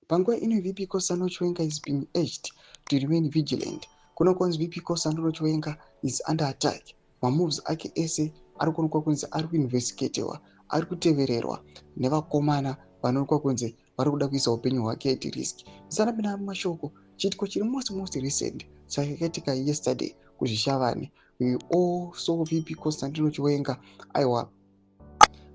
Panguva ino VP Kosano Chiwenga is being urged to remain vigilant. Kunokwanzi VP Kosano Chiwenga is under attack. Mamoves ake ese arikuonekwa kunzi ari kuinvestigatiwa, ari kutevererwa nevakomana vanoonekwa kunzi vari kuda kuisa upenyu hwake at risk. Zisarapinda mumashoko, chiitiko chiri most recent chakaitika yesterday kuzvishavani. We all saw VP Constantino Chiwenga aiwa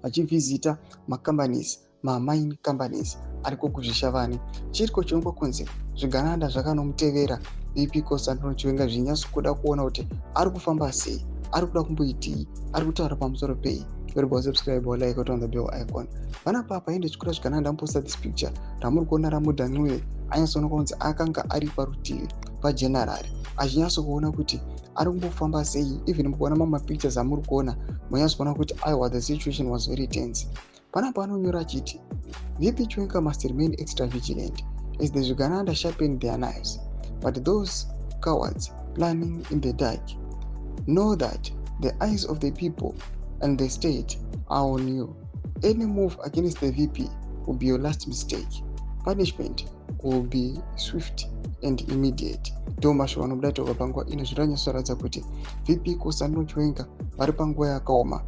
achivhizita macompanies, mine companies ariko kuzvishavani. Chiitiko chinoonekwa kunzi zvigananda zvakanomutevera VP Constantino Chiwenga zvinyatso kuda kuona kuti ari kufamba sei, ari kuda kumboitii, ari kutaura pamusoro pei. Remember subscribe or like on the bell icon. Pana papa ende chikura zvikananda posta this picture ramuri kuona ramudhanule anyatsoonekwa kunzi akanga ari parutivi pageneral achinyatso kuona kuti ari kumbofamba sei. Even mukuona mamwe pictures amuri kuona munyatso kuona kuti aiwa the situation was very tense. Pana panonyora achiti VP Chiwenga must remain extra vigilant as the Zvigananda sharpen their knives, but those cowards planning in the dark know that the eyes of the people and the state are on you. Any move against the VP will be your last mistake. Punishment will be swift and immediate. Ndomashoko anobuda toka panguva ino zviranyasoratidza kuti VP Constantino Chiwenga vari panguva yakaoma.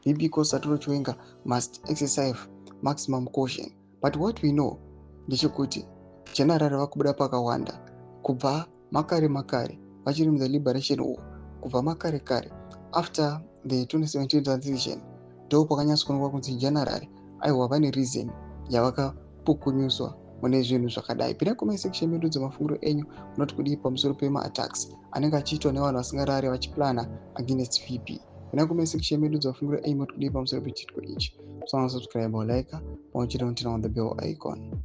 VP Constantino Chiwenga must exercise maximum caution. But what we know ndechekuti general vakubuda pakawanda kubva makare vachiri muthe liberation war, kubva makare after the 2017 transition ndo pakanyatsokuonekwa kunzi general aiwa vane reason yavakapukunyuswa mune zvinhu zvakadai. Pinda comment section medu dzemafunguro enyu munoti kudii pamusoro pema-attacks anenge achiitwa nevanhu vasingarari vachiplana against VP. Pinda comment section medu dzemafunguro enyu munoti kudii pamusoro pechiitiko ichi. Subscribe or like pamwe chete on the bell icon.